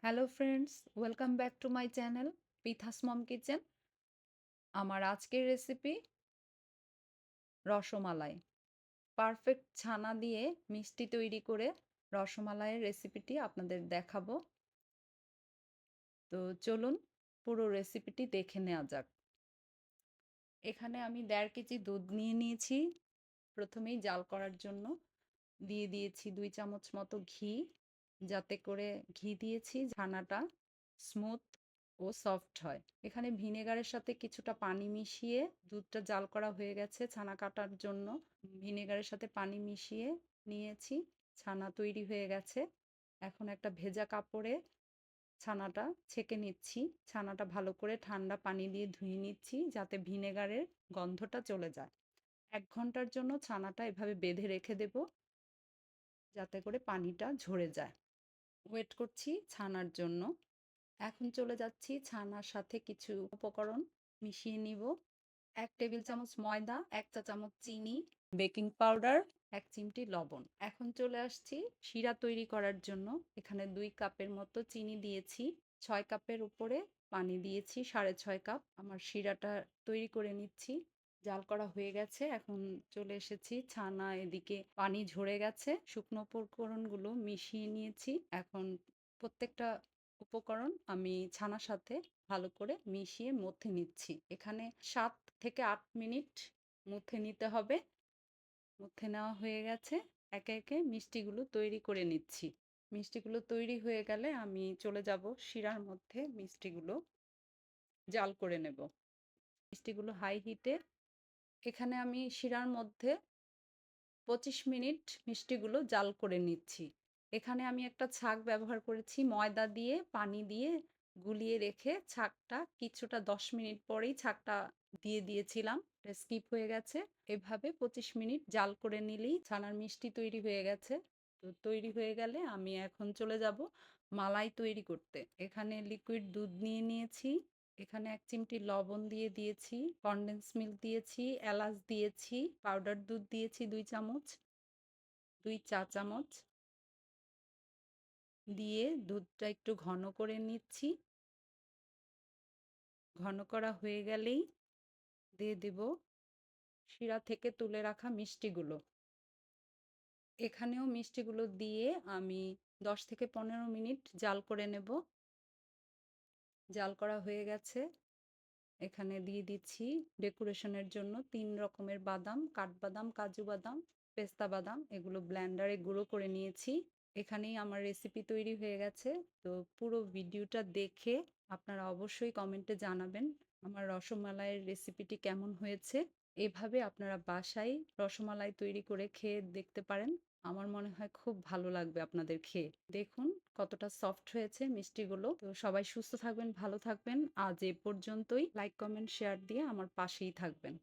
Hello friends, welcome back to my channel পিথাস mom kitchen. আমার আজকের রেসিপি রসমালাই। পারফেক্ট ছানা দিয়ে মিষ্টি তৈরি করে রসমালাইয়ের রেসিপিটি আপনাদের দেখাবো। তো চলুন পুরো রেসিপিটি দেখে নেওয়া যাক। এখানে আমি 1.5 কেজি দুধ নিয়ে নিয়েছি। প্রথমেই জাল করার জন্য দিয়ে দিয়েছি 2 চামচ মতো ঘি, যাতে করে ঘি দিয়েছি ছানাটা স্মুথ ও সফট হয়। এখানে ভিনেগারের সাথে কিছুটা পানি মিশিয়ে, দুধটা জাল করা হয়ে গেছে ছানা কাটার জন্য, ভিনেগারের সাথে পানি মিশিয়ে নিয়েছি। ছানা তৈরি হয়ে গেছে। এখন একটা ভেজা কাপড়ে ছানাটা ছেঁকে নিচ্ছি। ছানাটা ভালো করে ঠান্ডা পানি দিয়ে ধুয়ে নিচ্ছি, যাতে ভিনেগারের গন্ধটা চলে যায়। 1 ঘন্টার জন্য ছানাটা এভাবে বেঁধে রেখে দেব, যাতে করে পানিটা ঝরে যায়। ওয়েট করছি ছানার জন্য। এখন চলে যাচ্ছি ছানার সাথে কিছু উপকরণ মিশিয়ে নিব। 1 টেবিল চামচ ময়দা, 1 চা চামচ চিনি, বেকিং পাউডার, 1 চিমটি লবণ। এখন চলে আসছি শিরা তৈরি করার জন্য। এখানে 2 কাপের মতো চিনি দিয়েছি। 6 কাপের উপরে পানি দিয়েছি, 6.5 কাপ। আমার শিরাটা তৈরি করে নিচ্ছি। জাল করা হয়ে গেছে। এখন চলে এসেছি ছানা, এদিকে পানি ঝরে গেছে। শুকনো উপকরণগুলো মিশিয়ে নিয়েছি। এখন প্রত্যেকটা উপকরণ আমি ছানার সাথে ভালো করে মিশিয়ে মথে নিচ্ছি। এখানে 7 থেকে 8 মিনিট মথে নিতে হবে। মথে নেওয়া হয়ে গেছে। একে একে মিষ্টিগুলো তৈরি করে নিচ্ছি। মিষ্টিগুলো তৈরি হয়ে গেলে আমি চলে যাব শিরার মধ্যে মিষ্টিগুলো জাল করে নেব। মিষ্টিগুলো হাই হিটে, এখানে আমি শিরার মধ্যে 25 মিনিট মিষ্টিগুলো জাল করে নিচ্ছি। এখানে আমি একটা ছাঁক ব্যবহার করেছি, ময়দা দিয়ে পানি দিয়ে গুলিয়ে রেখে ছাঁকটা কিছুটা 10 মিনিট পরেই ছাঁকটা দিয়ে দিয়েছিলাম, এটা স্কিপ হয়ে গেছে। এভাবে 25 মিনিট জাল করে নিলেই ছানার মিষ্টি তৈরি হয়ে গেছে। তো তৈরি হয়ে গেলে আমি এখন চলে যাব মালাই তৈরি করতে। এখানে লিকুইড দুধ নিয়ে নিয়েছি। এখানে 1 চিমটি লবণ দিয়ে দিয়েছি, কনডেন্স মিল্ক দিয়েছি, এলাচ দিয়েছি, পাউডার দুধ দিয়েছি 2 চামচ, 2 চা চামচ দিয়ে দুধটা একটু ঘন করে নিচ্ছি। ঘন করা হয়ে গেলেই দিয়ে দেব শিরা থেকে তুলে রাখা মিষ্টিগুলো। এখানেও মিষ্টিগুলো দিয়ে আমি 10 থেকে 15 মিনিট জাল করে নেব। জাল করা হয়ে গেছে। এখানে দিয়ে দিচ্ছি ডেকোরেশনের জন্য 3 রকমের বাদাম, কাঠবাদাম, কাজু বাদাম, পেস্তা বাদাম। এগুলো ব্লেন্ডারে গুঁড়ো করে নিয়েছি। এখানেই আমার রেসিপি তৈরি হয়ে গেছে। তো পুরো ভিডিওটা দেখে আপনারা অবশ্যই কমেন্টে জানাবেন আমার রসমালাইয়ের রেসিপিটি কেমন হয়েছে। এভাবে আপনারা বাসায় রসমালাই তৈরি করে খেয়ে দেখতে পারেন। আমার মনে হয় খুব ভালো লাগবে আপনাদের খেয়ে। দেখুন কতটা সফট হয়েছে মিষ্টিগুলো। তো সবাই সুস্থ থাকবেন, ভালো থাকবেন। আজ এ পর্যন্তই। লাইক, কমেন্ট, শেয়ার দিয়ে আমার পাশেই থাকবেন।